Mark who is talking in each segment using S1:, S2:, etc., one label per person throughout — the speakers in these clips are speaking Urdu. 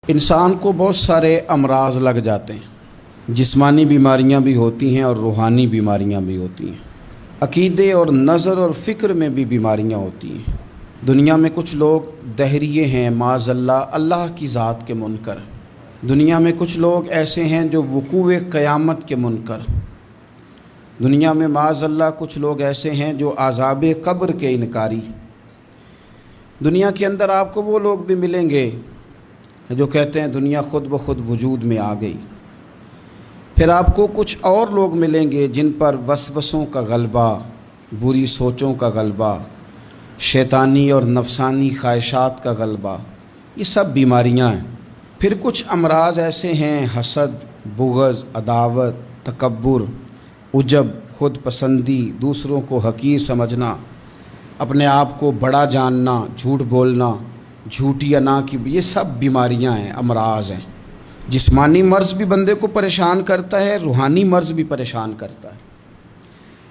S1: انسان کو بہت سارے امراض لگ جاتے ہیں، جسمانی بیماریاں بھی ہوتی ہیں اور روحانی بیماریاں بھی ہوتی ہیں، عقیدے اور نظر اور فکر میں بھی بیماریاں ہوتی ہیں۔ دنیا میں کچھ لوگ دہریے ہیں، معاذ اللہ، اللہ کی ذات کے منکر۔ دنیا میں کچھ لوگ ایسے ہیں جو وقوع قیامت کے منکر۔ دنیا میں معاذ اللہ کچھ لوگ ایسے ہیں جو عذاب قبر کے انکاری۔ دنیا کے اندر آپ کو وہ لوگ بھی ملیں گے جو کہتے ہیں دنیا خود بخود وجود میں آ گئی۔ پھر آپ کو کچھ اور لوگ ملیں گے جن پر وسوسوں کا غلبہ، بری سوچوں کا غلبہ، شیطانی اور نفسانی خواہشات کا غلبہ، یہ سب بیماریاں ہیں۔ پھر کچھ امراض ایسے ہیں، حسد، بغض، عداوت، تکبر، عجب، خود پسندی، دوسروں کو حقیر سمجھنا، اپنے آپ کو بڑا جاننا، جھوٹ بولنا، جھوٹی انا کی، یہ سب بیماریاں ہیں، امراض ہیں۔ جسمانی مرض بھی بندے کو پریشان کرتا ہے، روحانی مرض بھی پریشان کرتا ہے۔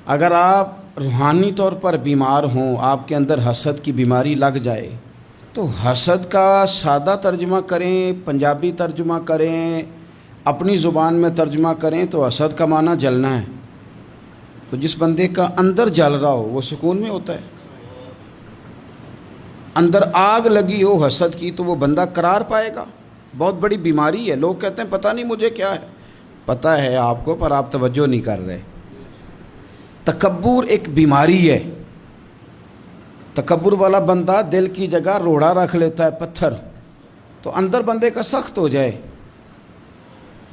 S1: اگر آپ روحانی طور پر بیمار ہوں، آپ کے اندر حسد کی بیماری لگ جائے، تو حسد کا سادہ ترجمہ کریں، پنجابی ترجمہ کریں، اپنی زبان میں ترجمہ کریں تو حسد کا معنی جلنا ہے۔ تو جس بندے کا اندر جل رہا ہو وہ سکون میں ہوتا ہے۔ اندر آگ لگی ہو حسد کی تو وہ بندہ قرار پائے گا۔ بہت بڑی بیماری ہے۔ لوگ کہتے ہیں پتہ نہیں مجھے کیا ہے، پتہ ہے آپ کو پر آپ توجہ نہیں کر رہے۔ تکبر ایک بیماری ہے۔ تکبر والا بندہ دل کی جگہ روڑا رکھ لیتا ہے، پتھر، تو اندر بندے کا سخت ہو جائے۔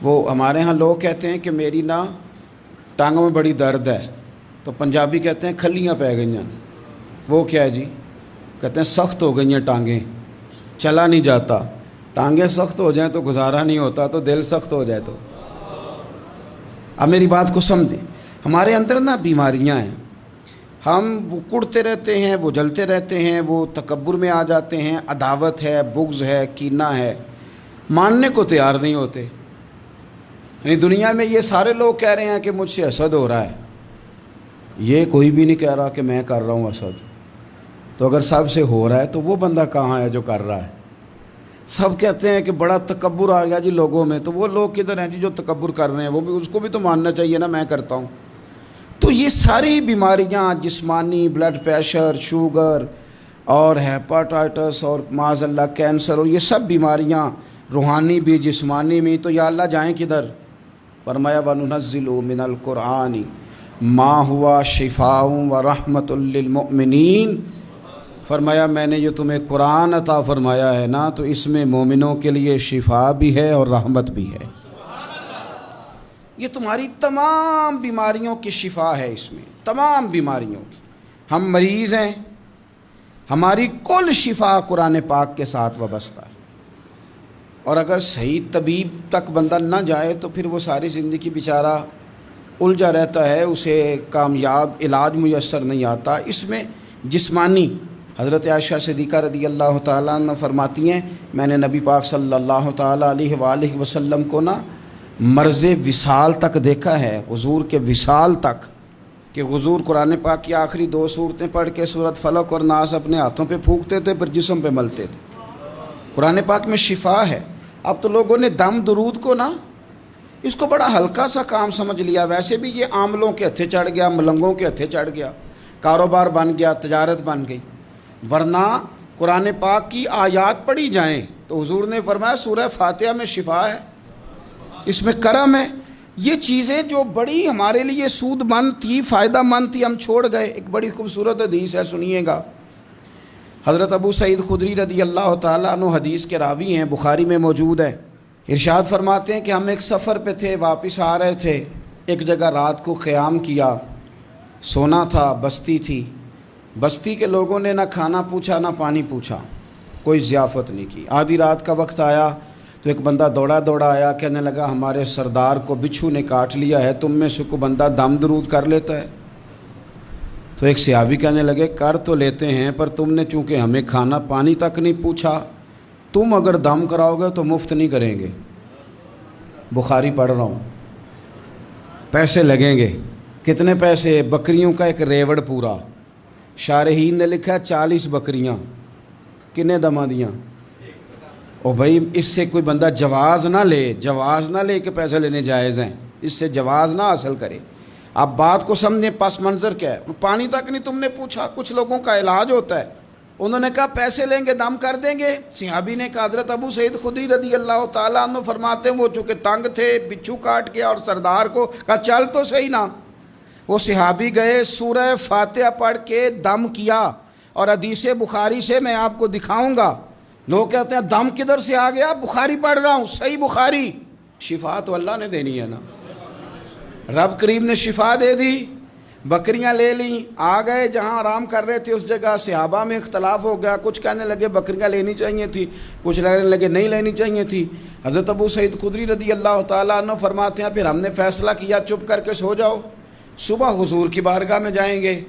S1: وہ ہمارے ہاں لوگ کہتے ہیں کہ میری نا ٹانگوں میں بڑی درد ہے، تو پنجابی کہتے ہیں کھلیاں پہ گئی ہیں۔ وہ کیا ہے جی؟ کہتے ہیں سخت ہو گئی ہیں ٹانگیں، چلا نہیں جاتا۔ ٹانگیں سخت ہو جائیں تو گزارا نہیں ہوتا، تو دل سخت ہو جائے تو۔ اب میری بات کو سمجھیں، ہمارے اندر نا بیماریاں ہیں، ہم وہ کڑتے رہتے ہیں، وہ جلتے رہتے ہیں، وہ تکبر میں آ جاتے ہیں، عداوت ہے، بغض ہے، کینہ ہے، ماننے کو تیار نہیں ہوتے۔ یعنی دنیا میں یہ سارے لوگ کہہ رہے ہیں کہ مجھ سے حسد ہو رہا ہے، یہ کوئی بھی نہیں کہہ رہا کہ میں کر رہا ہوں حسد۔ تو اگر سب سے ہو رہا ہے تو وہ بندہ کہاں ہے جو کر رہا ہے؟ سب کہتے ہیں کہ بڑا تکبر آ گیا جی لوگوں میں، تو وہ لوگ کدھر ہیں جی جو تکبر کر رہے ہیں؟ وہ بھی، اس کو بھی تو ماننا چاہیے نا میں کرتا ہوں۔ تو یہ ساری بیماریاں، جسمانی، بلڈ پریشر، شوگر اور ہیپاٹائٹس اور معاذ اللہ کینسر، اور یہ سب بیماریاں روحانی بھی جسمانی بھی، تو یا اللہ جائیں کدھر؟ فرمایا وَنُنَزِّلُ مِنَ الْقُرْآنِ مَا هُوَ شِفَاءٌ وَرَحْمَةٌ لِّلْمُؤْمِنِينَ۔ فرمایا میں نے جو تمہیں قرآن عطا فرمایا ہے نا، تو اس میں مومنوں کے لیے شفا بھی ہے اور رحمت بھی ہے۔ یہ تمہاری تمام بیماریوں کی شفا ہے، اس میں تمام بیماریوں کی۔ ہم مریض ہیں، ہماری کل شفا قرآن پاک کے ساتھ وابستہ ہے، اور اگر صحیح طبیب تک بندہ نہ جائے تو پھر وہ ساری زندگی بیچارہ الجھا رہتا ہے، اسے کامیاب علاج میسر نہیں آتا۔ اس میں جسمانی، حضرت عائشہ صدیقہ رضی اللہ تعالیٰ عنہ فرماتی ہیں میں نے نبی پاک صلی اللہ تعالیٰ علیہ وآلہ وسلم کو نا مرض وصال تک دیکھا ہے، حضور کے وصال تک، کہ حضور قرآن پاک کی آخری 2 سورتیں پڑھ کے سورۃ فلق اور ناس اپنے ہاتھوں پہ پھونکتے تھے، پھر جسم پہ ملتے تھے۔ قرآن پاک میں شفا ہے۔ اب تو لوگوں نے دم درود کو نا اس کو بڑا ہلکا سا کام سمجھ لیا۔ ویسے بھی یہ عاملوں کے ہتھے چڑھ گیا، ملنگوں کے ہتھے چڑھ گیا، کاروبار بن گیا، تجارت بن گئی۔ ورنہ قرآن پاک کی آیات پڑھی جائیں تو حضور نے فرمایا سورہ فاتحہ میں شفا ہے، اس میں کرم ہے۔ یہ چیزیں جو بڑی ہمارے لیے سود مند تھی، فائدہ مند تھی، ہم چھوڑ گئے۔ ایک بڑی خوبصورت حدیث ہے، سنیے گا۔ حضرت ابو سعید خدری رضی اللہ تعالیٰ عنہ حدیث کے راوی ہیں، بخاری میں موجود ہے۔ ارشاد فرماتے ہیں کہ ہم ایک سفر پہ تھے، واپس آ رہے تھے، ایک جگہ رات کو قیام کیا، سونا تھا، بستی تھی۔ بستی کے لوگوں نے نہ کھانا پوچھا نہ پانی پوچھا، کوئی ضیافت نہیں کی۔ آدھی رات کا وقت آیا تو ایک بندہ دوڑا دوڑا آیا، کہنے لگا ہمارے سردار کو بچھو نے کاٹ لیا ہے، تم میں سے کوئی بندہ دم درود کر لیتا ہے؟ تو ایک صحابی کہنے لگے کر تو لیتے ہیں، پر تم نے چونکہ ہمیں کھانا پانی تک نہیں پوچھا، تم اگر دم کراؤ گے تو مفت نہیں کریں گے۔ بخاری پڑھ رہا ہوں، پیسے لگیں گے۔ کتنے پیسے؟ بکریوں کا ایک ریوڑ پورا۔ شارحین نے لکھا 40 بکریاں، کنے دما دیاں؟ اور بھائی اس سے کوئی بندہ جواز نہ لے کہ پیسے لینے جائز ہیں، اس سے جواز نہ حاصل کرے۔ آپ بات کو سمجھیں، پس منظر کیا ہے؟ پانی تک نہیں تم نے پوچھا۔ کچھ لوگوں کا علاج ہوتا ہے، انہوں نے کہا پیسے لیں گے دم کر دیں گے۔ صحابی نے کہا، حضرت ابو سعید خدری رضی اللہ تعالیٰ عنہ فرماتے ہیں وہ چونکہ تنگ تھے، بچھو کاٹ گیا اور سردار کو کہا چل تو صحیح نا۔ وہ صحابی گئے، سورہ فاتحہ پڑھ کے دم کیا، اور حدیث بخاری سے میں آپ کو دکھاؤں گا۔ لوگ کہتے ہیں دم کدھر سے آ گیا؟ بخاری پڑھ رہا ہوں، صحیح بخاری۔ شفا تو اللہ نے دینی ہے نا، رب کریم نے شفا دے دی۔ بکریاں لے لیں، آ گئے جہاں آرام کر رہے تھے اس جگہ، صحابہ میں اختلاف ہو گیا، کچھ کہنے لگے بکریاں لینی چاہیے تھی، کچھ کہنے لگے نہیں لینی چاہیے تھی۔ حضرت ابو سعید خدری رضی اللہ تعالیٰ عنہ فرماتے ہیں پھر ہم نے فیصلہ کیا چپ کر کے سو جاؤ، صبح حضور کی بارگاہ میں جائیں گے۔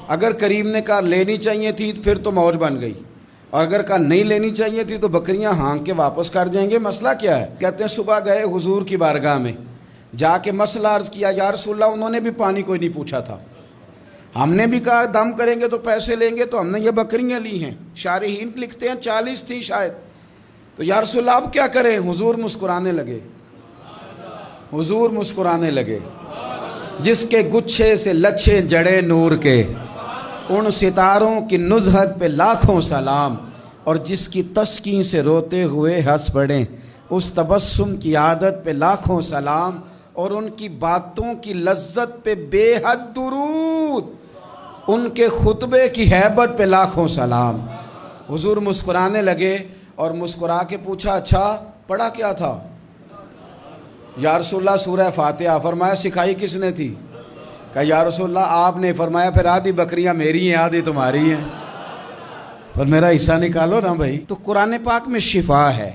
S1: اگر کریم نے کہا لینی چاہیے تھی پھر تو موج بن گئی، اور اگر کہا نہیں لینی چاہیے تھی تو بکریاں ہانک کے واپس کر جائیں گے۔ مسئلہ کیا ہے؟ کہتے ہیں صبح گئے حضور کی بارگاہ میں، جا کے مسئلہ عرض کیا، یا رسول اللہ انہوں نے بھی پانی کوئی نہیں پوچھا تھا، ہم نے بھی کہا دم کریں گے تو پیسے لیں گے، تو ہم نے یہ بکریاں لی ہیں۔ شارحین لکھتے ہیں 40 تھیں شاید، تو یا رسول اللہ اب کیا کریں؟ حضور مسکرانے لگے، حضور مسکرانے لگے۔ جس کے گچھے سے لچھے جڑے نور کے، ان ستاروں کی نزہت پہ لاکھوں سلام، اور جس کی تسکین سے روتے ہوئے ہنس پڑیں، اس تبسم کی عادت پہ لاکھوں سلام، اور ان کی باتوں کی لذت پہ بے حد درود، ان کے خطبے کی ہیبت پہ لاکھوں سلام۔ حضور مسکرانے لگے اور مسکرا کے پوچھا اچھا پڑھا کیا تھا؟ یا رسول اللہ سورہ فاتحہ۔ فرمایا سکھائی کس نے تھی؟ کہا یا رسول اللہ آپ نے۔ فرمایا پھر آدھی بکریاں میری ہیں آدھی تمہاری ہیں، پر میرا حصہ نکالو نا بھائی۔ تو قرآن پاک میں شفا ہے،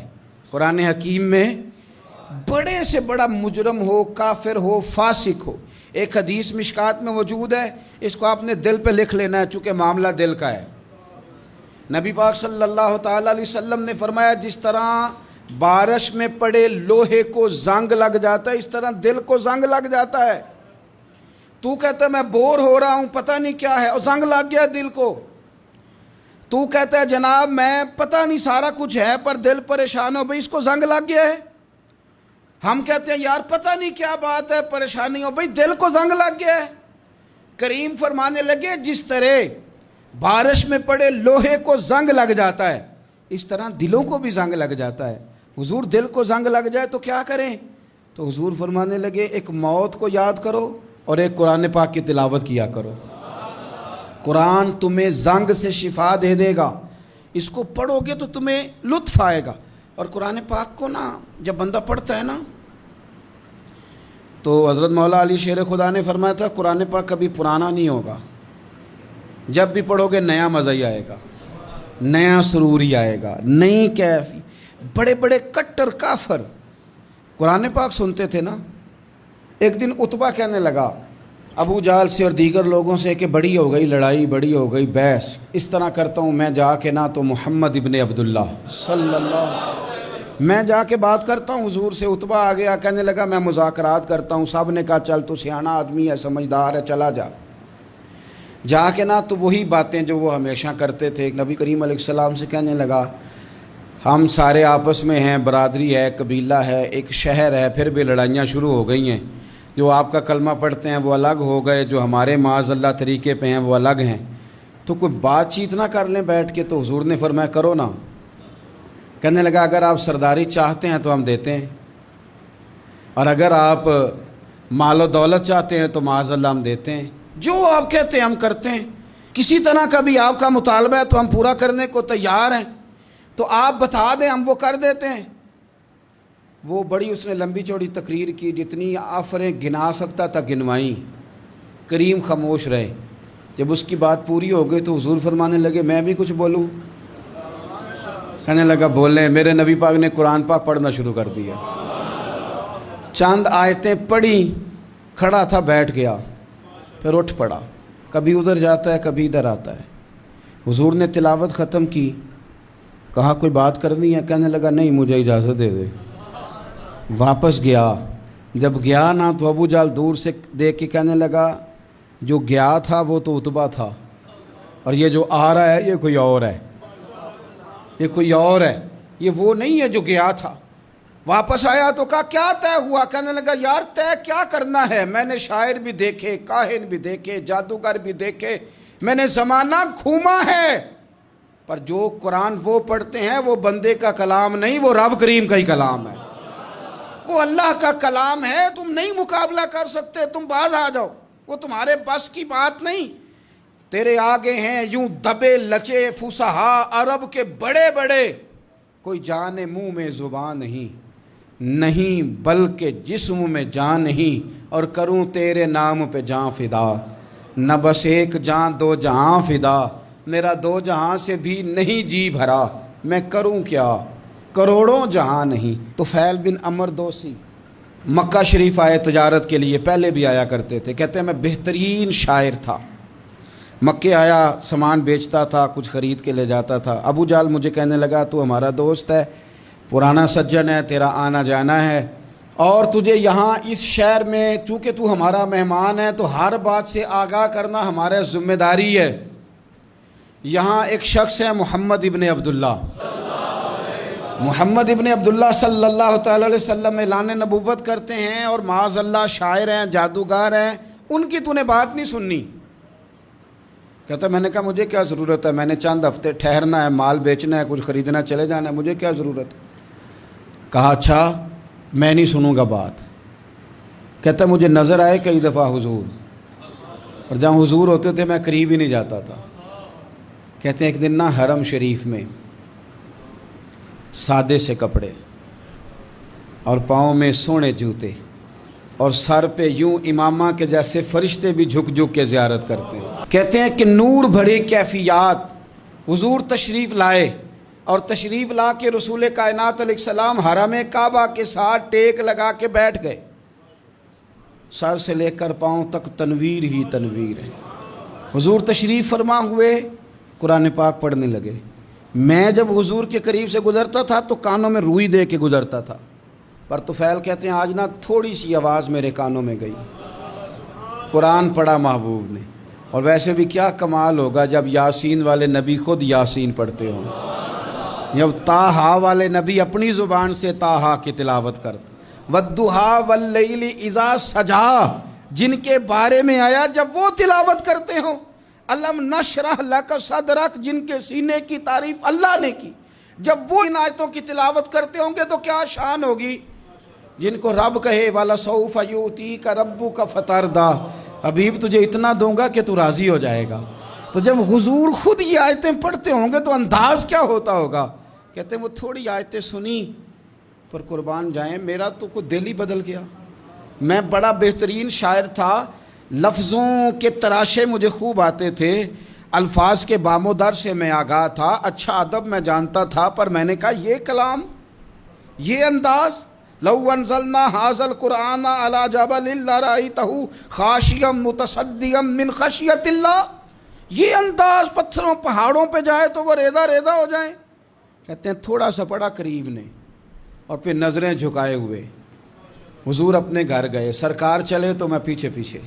S1: قرآن حکیم میں بڑے سے بڑا مجرم ہو، کافر ہو، فاسق ہو، ایک حدیث مشکات میں موجود ہے، اس کو آپ نے دل پہ لکھ لینا ہے چونکہ معاملہ دل کا ہے۔ نبی پاک صلی اللہ تعالیٰ علیہ وسلم نے فرمایا جس طرح بارش میں پڑے لوہے کو زنگ لگ جاتا ہے، اس طرح دل کو زنگ لگ جاتا ہے۔ تو کہتا ہے میں بور ہو رہا ہوں پتہ نہیں کیا ہے، اور زنگ لگ گیا دل کو۔ تو کہتا ہے جناب میں پتہ نہیں سارا کچھ ہے پر دل پریشان ہو، بھئی اس کو زنگ لگ گیا ہے۔ ہم کہتے ہیں یار پتہ نہیں کیا بات ہے، پریشانی ہو، بھئی دل کو زنگ لگ گیا ہے۔ کریم فرمانے لگے جس طرح بارش میں پڑے لوہے کو زنگ لگ جاتا ہے، اس طرح دلوں کو بھی زنگ لگ جاتا ہے۔ حضور دل کو زنگ لگ جائے تو کیا کریں؟ تو حضور فرمانے لگے ایک موت کو یاد کرو اور ایک قرآن پاک کی تلاوت کیا کرو، قرآن تمہیں زنگ سے شفا دے دے گا، اس کو پڑھو گے تو تمہیں لطف آئے گا۔ اور قرآن پاک کو نا جب بندہ پڑھتا ہے نا تو حضرت مولا علی شیر خدا نے فرمایا تھا قرآن پاک کبھی پرانا نہیں ہوگا، جب بھی پڑھو گے نیا مزہ ہی آئے گا، نیا سرور ہی آئے گا، نئی کیفی۔ بڑے بڑے کٹر کافر قرآن پاک سنتے تھے نا۔ ایک دن عتبہ کہنے لگا ابو جہل سے اور دیگر لوگوں سے کہ بڑی ہو گئی لڑائی، بڑی ہو گئی بحث، اس طرح کرتا ہوں میں جا کے نا تو محمد ابن عبداللہ صلی اللہ میں جا کے بات کرتا ہوں حضور سے۔ عتبہ آ گیا کہنے لگا میں مذاکرات کرتا ہوں۔ صاحب نے کہا چل تو سیانا آدمی ہے، سمجھدار ہے، چلا جا۔ جا کے نا تو وہی باتیں جو وہ ہمیشہ کرتے تھے، نبی کریم علیہ السلام سے کہنے لگا ہم سارے آپس میں ہیں، برادری ہے، قبیلہ ہے، ایک شہر ہے، پھر بھی لڑائیاں شروع ہو گئی ہیں۔ جو آپ کا کلمہ پڑھتے ہیں وہ الگ ہو گئے، جو ہمارے معاذ اللہ طریقے پہ ہیں وہ الگ ہیں، تو کوئی بات چیت نہ کر لیں بیٹھ کے۔ تو حضور نے فرمایا کرو نا۔ کہنے لگا اگر آپ سرداری چاہتے ہیں تو ہم دیتے ہیں، اور اگر آپ مال و دولت چاہتے ہیں تو معاذ اللہ ہم دیتے ہیں، جو آپ کہتے ہیں ہم کرتے ہیں۔ کسی طرح کا بھی آپ کا مطالبہ ہے تو ہم پورا کرنے کو تیار ہیں، تو آپ بتا دیں ہم وہ کر دیتے ہیں۔ وہ بڑی اس نے لمبی چوڑی تقریر کی، جتنی آفریں گنا سکتا تھا گنوائیں۔ کریم خاموش رہے۔ جب اس کی بات پوری ہو گئی تو حضور فرمانے لگے میں بھی کچھ بولوں؟ کہنے لگا بولیں۔ میرے نبی پاک نے قرآن پاک پڑھنا شروع کر دیا، چند آیتیں پڑھی، کھڑا تھا بیٹھ گیا، پھر اٹھ پڑا، کبھی ادھر جاتا ہے کبھی ادھر آتا ہے۔ حضور نے تلاوت ختم کی، کہا کوئی بات کرنی ہے؟ کہنے لگا نہیں مجھے اجازت دے دے۔ واپس گیا، جب گیا نا تو ابو جہل دور سے دیکھ کے کہنے لگا جو گیا تھا وہ تو عتبہ تھا، اور یہ جو آ رہا ہے یہ کوئی اور ہے، یہ کوئی اور ہے۔ یہ وہ نہیں ہے جو گیا تھا. واپس آیا تو کہا کیا طے ہوا؟ کہنے لگا یار طے کیا کرنا ہے، میں نے شاعر بھی دیکھے، کاہن بھی دیکھے، جادوگر بھی دیکھے، میں نے زمانہ گھوما ہے، پر جو قرآن وہ پڑھتے ہیں وہ بندے کا کلام نہیں، وہ رب کریم کا ہی کلام ہے، وہ اللہ کا کلام ہے. تم نہیں مقابلہ کر سکتے، تم باز آ جاؤ، وہ تمہارے بس کی بات نہیں. تیرے آگے ہیں یوں دبے لچے فصحا عرب کے بڑے بڑے، کوئی جان منہ میں زبان نہیں بلکہ جسم میں جان نہیں، اور کروں تیرے نام پہ جان فدا. نہ بس ایک جان دو جہاں فدا، میرا دو جہاں سے بھی نہیں جی بھرا، میں کروں کیا کروڑوں جہاں نہیں. طفیل بن عمر دوسی مکہ شریف آئے تجارت کے لیے، پہلے بھی آیا کرتے تھے. کہتے ہیں میں بہترین شاعر تھا، مکے آیا سامان بیچتا تھا، کچھ خرید کے لے جاتا تھا. ابو جال مجھے کہنے لگا تو ہمارا دوست ہے، پرانا سجن ہے، تیرا آنا جانا ہے، اور تجھے یہاں اس شہر میں چونکہ تو ہمارا مہمان ہے تو ہر بات سے آگاہ کرنا ہمارا ذمہ داری ہے. یہاں ایک شخص ہے محمد ابن عبداللہ، محمد ابن عبداللہ صلی اللہ تعالی علیہ وسلم اعلان نبوت کرتے ہیں، اور معاذ اللہ شاعر ہیں، جادوگر ہیں، ان کی تو نے بات نہیں سننی. کہتا میں نے کہا مجھے کیا ضرورت ہے، میں نے چند ہفتے ٹھہرنا ہے، مال بیچنا ہے، کچھ خریدنا، چلے جانا ہے، مجھے کیا ضرورت ہے. کہا اچھا میں نہیں سنوں گا بات. کہتا مجھے نظر آئے کئی دفعہ حضور، اور جہاں حضور ہوتے تھے میں قریب ہی نہیں جاتا تھا. کہتے ہیں ایک دن نا حرم شریف میں سادے سے کپڑے اور پاؤں میں سونے جوتے اور سر پہ یوں امامہ کے جیسے فرشتے بھی جھک جھک کے زیارت کرتے ہیں. کہتے ہیں کہ نور بھری کیفیات حضور تشریف لائے، اور تشریف لا کے رسول کائنات علیہ السلام حرم کعبہ کے ساتھ ٹیک لگا کے بیٹھ گئے. سر سے لے کر پاؤں تک تنویر ہی تنویر ہے. حضور تشریف فرما ہوئے، قرآن پاک پڑھنے لگے. میں جب حضور کے قریب سے گزرتا تھا تو کانوں میں روئی دے کے گزرتا تھا، پر طفیل کہتے ہیں آج نا تھوڑی سی آواز میرے کانوں میں گئی، قرآن پڑھا محبوب نے. اور ویسے بھی کیا کمال ہوگا جب یاسین والے نبی خود یاسین پڑھتے ہوں، جب طٰہٰ والے نبی اپنی زبان سے طٰہٰ کی تلاوت کرتے. وَالضُّحَىٰ وَاللَّيْلِ اِذَا سَجَىٰ جن کے بارے میں آیا جب وہ تلاوت کرتے ہوں. الم نشرح لک صدرک جن کے سینے کی تعریف اللہ نے کی، جب وہ ان آیتوں کی تلاوت کرتے ہوں گے تو کیا شان ہوگی. جن کو رب کہے وَلَسَوْفَ يُؤْتِيكَ رَبُّكَ فَتَرْضَىٰ حبیب تجھے اتنا دوں گا کہ تو راضی ہو جائے گا. تو جب حضور خود یہ آیتیں پڑھتے ہوں گے تو انداز کیا ہوتا ہوگا. کہتے ہیں وہ تھوڑی آیتیں سنی پر قربان جائیں میرا تو کوئی دل ہی بدل گیا. میں بڑا بہترین شاعر تھا، لفظوں کے تراشے مجھے خوب آتے تھے، الفاظ کے بام و در سے میں آگاہ تھا، اچھا ادب میں جانتا تھا، پر میں نے کہا یہ کلام، یہ انداز، لو انزلنا هذا القرآن على جبل لرأيته خاشعا متصدعا من خشیۃ اللہ، یہ انداز پتھروں پہاڑوں پہ جائے تو وہ ریزہ ریزہ ہو جائیں. کہتے ہیں تھوڑا سا پڑا قریب نے، اور پھر نظریں جھکائے ہوئے حضور اپنے گھر گئے. سرکار چلے تو میں پیچھے پیچھے،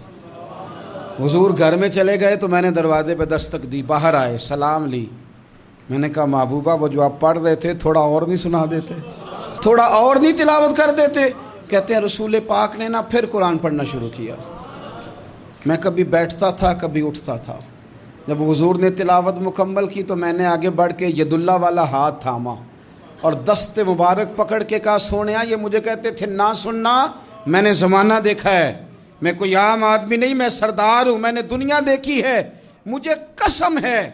S1: حضور گھر میں چلے گئے تو میں نے دروازے پہ دستک دی، باہر آئے، سلام لی. میں نے کہا محبوبہ وہ جو آپ پڑھ رہے تھے تھوڑا اور نہیں سنا دیتے، تھوڑا اور نہیں تلاوت کر دیتے. کہتے ہیں رسول پاک نے نا پھر قرآن پڑھنا شروع کیا. میں کبھی بیٹھتا تھا کبھی اٹھتا تھا. جب حضور نے تلاوت مکمل کی تو میں نے آگے بڑھ کے ید اللہ والا ہاتھ تھاما اور دست مبارک پکڑ کے کہا سونیا، یہ مجھے کہتے تھے نہ سننا، میں نے زمانہ دیکھا ہے، میں کوئی عام آدمی نہیں، میں سردار ہوں، میں نے دنیا دیکھی ہے، مجھے قسم ہے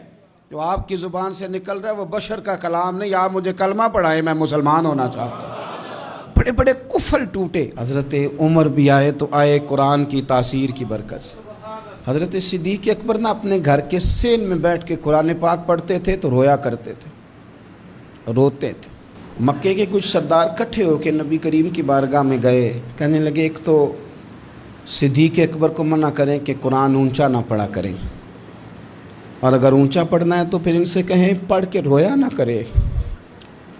S1: جو آپ کی زبان سے نکل رہا ہے وہ بشر کا کلام نہیں. آپ مجھے کلمہ پڑھائیں، میں مسلمان ہونا چاہتا ہوں. بڑے بڑے کفل ٹوٹے. حضرت عمر بھی آئے تو آئے قرآن کی تاثیر کی برکت سے. حضرت صدیق اکبر نا اپنے گھر کے سین میں بیٹھ کے قرآن پاک پڑھتے تھے تو رویا کرتے تھے، روتے تھے. مکے کے کچھ سردار کٹھے ہو کے نبی کریم کی بارگاہ میں گئے، کہنے لگے ایک تو صدیق اکبر کو منع کریں کہ قرآن اونچا نہ پڑھا کریں، اور اگر اونچا پڑھنا ہے تو پھر ان سے کہیں پڑھ کے رویا نہ کرے.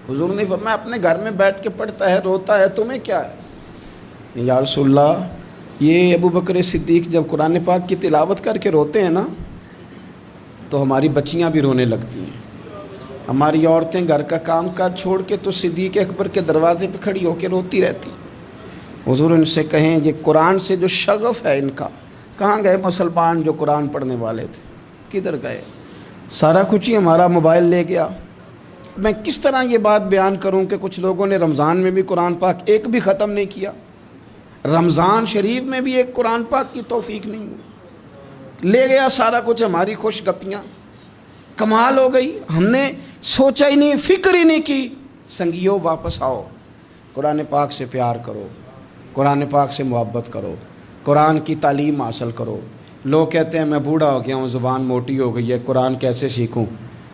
S1: حضور نے فرمایا اپنے گھر میں بیٹھ کے پڑھتا ہے، روتا ہے، تمہیں کیا ہے؟ یا رسول اللہ، یہ ابو بکر صدیق جب قرآن پاک کی تلاوت کر کے روتے ہیں نا تو ہماری بچیاں بھی رونے لگتی ہیں. ہماری عورتیں گھر کا کام کاج چھوڑ کے تو صدیق اکبر کے دروازے پہ کھڑی ہو کے روتی رہتی. حضور ان سے کہیں یہ قرآن سے جو شغف ہے ان کا، کہاں گئے مسلمان جو قرآن پڑھنے والے تھے؟ کدھر گئے؟ سارا کچھ ہی ہمارا موبائل لے گیا. میں کس طرح یہ بات بیان کروں کہ کچھ لوگوں نے رمضان میں بھی قرآن پاک ایک بھی ختم نہیں کیا، رمضان شریف میں بھی ایک قرآن پاک کی توفیق نہیں ہوئی. لے گیا سارا کچھ، ہماری خوش گپیاں. کمال ہو گئی، ہم نے سوچا ہی نہیں، فکر ہی نہیں کی. سنگیو واپس آؤ، قرآن پاک سے پیار کرو، قرآن پاک سے محبت کرو، قرآن کی تعلیم حاصل کرو. لوگ کہتے ہیں میں بوڑھا ہو گیا ہوں، زبان موٹی ہو گئی ہے، قرآن کیسے سیکھوں؟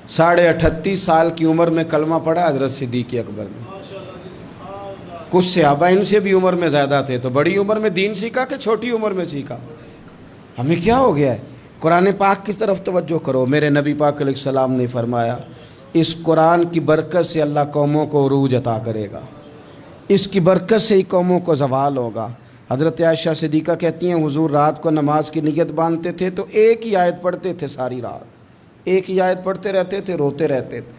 S1: 38.5 سال کی عمر میں کلمہ پڑھا حضرت صدیق اکبر نے. کچھ صحابہ ان سے بھی عمر میں زیادہ تھے، تو بڑی عمر میں دین سیکھا کہ چھوٹی عمر میں سیکھا؟ ہمیں کیا ہو گیا ہے؟ قرآن پاک کی طرف توجہ کرو. میرے نبی پاک علیہ السلام نے فرمایا اس قرآن کی برکت سے اللہ قوموں کو عروج عطا کرے گا، اس کی برکت سے ہی قوموں کو زوال ہوگا. حضرت عائشہ صدیقہ کہتی ہیں حضور رات کو نماز کی نیت باندھتے تھے تو ایک ہی آیت پڑھتے تھے ساری رات، ایک ہی آیت پڑھتے رہتے تھے، روتے رہتے تھے.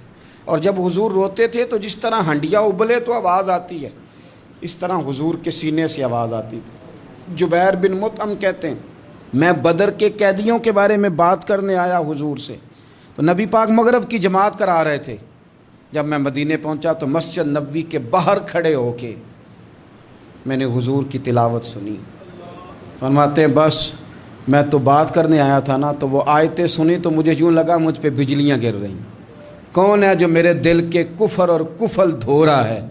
S1: اور جب حضور روتے تھے تو جس طرح ہنڈیا ابلے تو آواز آتی ہے، اس طرح حضور کے سینے سے آواز آتی تھی. جبیر بن مطعم کہتے ہیں میں بدر کے قیدیوں کے بارے میں بات کرنے آیا حضور سے، تو نبی پاک مغرب کی جماعت کرا رہے تھے. جب میں مدینے پہنچا تو مسجد نبوی کے باہر کھڑے ہو کے میں نے حضور کی تلاوت سنی. فرماتے بس میں تو بات کرنے آیا تھا نا، تو وہ آیتیں سنی تو مجھے یوں لگا مجھ پہ بجلیاں گر رہیں. کون ہے جو میرے دل کے کفر اور کفل دھو رہا ہے؟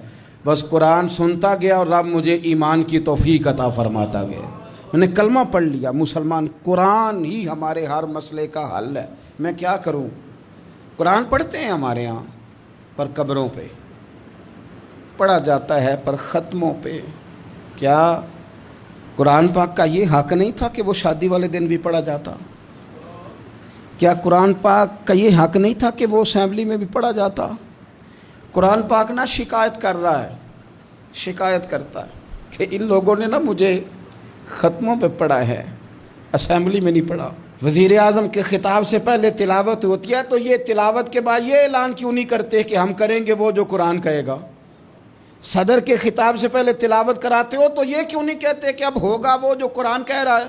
S1: بس قرآن سنتا گیا اور رب مجھے ایمان کی توفیق عطا فرماتا گیا. میں نے کلمہ پڑھ لیا، مسلمان. قرآن ہی ہمارے ہر مسئلے کا حل ہے. میں کیا کروں؟ قرآن پڑھتے ہیں ہمارے ہاں، پر قبروں پہ پڑھا جاتا ہے، پر ختموں پہ. کیا قرآن پاک کا یہ حق نہیں تھا کہ وہ شادی والے دن بھی پڑھا جاتا؟ کیا قرآن پاک کا یہ حق نہیں تھا کہ وہ اسمبلی میں بھی پڑھا جاتا؟ قرآن پاک نہ شکایت کر رہا ہے، شکایت کرتا ہے کہ ان لوگوں نے نا مجھے ختموں پہ پڑھا ہے، اسمبلی میں نہیں پڑھا. وزیر اعظم کے خطاب سے پہلے تلاوت ہوتی ہے تو یہ تلاوت کے بعد یہ اعلان کیوں نہیں کرتے کہ ہم کریں گے وہ جو قرآن کہے گا؟ صدر کے خطاب سے پہلے تلاوت کراتے ہو تو یہ کیوں نہیں کہتے کہ اب ہوگا وہ جو قرآن کہہ رہا ہے؟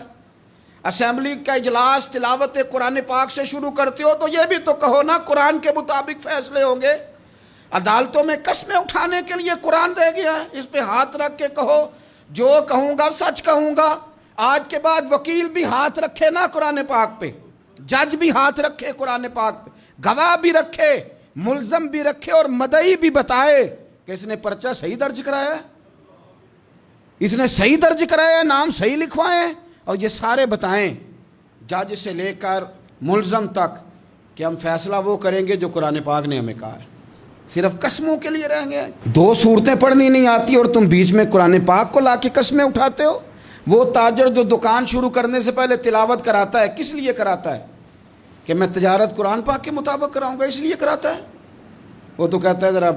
S1: اسمبلی کا اجلاس تلاوت قرآن پاک سے شروع کرتے ہو تو یہ بھی تو کہو نا قرآن کے مطابق فیصلے ہوں گے. عدالتوں میں قسمیں اٹھانے کے لیے قرآن رہ گیا ہے، اس پہ ہاتھ رکھ کے کہو جو کہوں گا سچ کہوں گا. آج کے بعد وکیل بھی ہاتھ رکھے نا قرآن پاک پہ، جج بھی ہاتھ رکھے قرآن پاک پہ، گواہ بھی رکھے، ملزم بھی رکھے، اور مدعی بھی بتائے کہ اس نے پرچہ صحیح درج کرایا ہے، اس نے صحیح درج کرایا ہے، نام صحیح لکھوائے ہیں، اور یہ سارے بتائیں جج سے لے کر ملزم تک کہ ہم فیصلہ وہ کریں گے جو قرآن پاک نے ہمیں کہا ہے. صرف قسموں کے لیے رہیں گے. 2 صورتیں پڑھنی نہیں آتی اور تم بیچ میں قرآن پاک کو لا کے قسمیں اٹھاتے ہو. وہ تاجر جو دکان شروع کرنے سے پہلے تلاوت کراتا ہے کس لیے کراتا ہے؟ کہ میں تجارت قرآن پاک کے مطابق کراؤں گا، اس لیے کراتا ہے. وہ تو کہتا ہے ذرا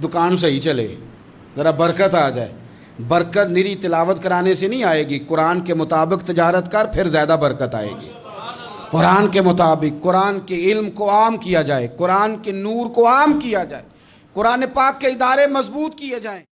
S1: دکان صحیح چلے، ذرا برکت آ جائے. برکت نری تلاوت کرانے سے نہیں آئے گی، قرآن کے مطابق تجارت کر پھر زیادہ برکت آئے گی. قرآن کے مطابق قرآن کے علم کو عام کیا جائے، قرآن کے نور کو عام کیا جائے، قرآن پاک کے ادارے مضبوط کیے جائیں.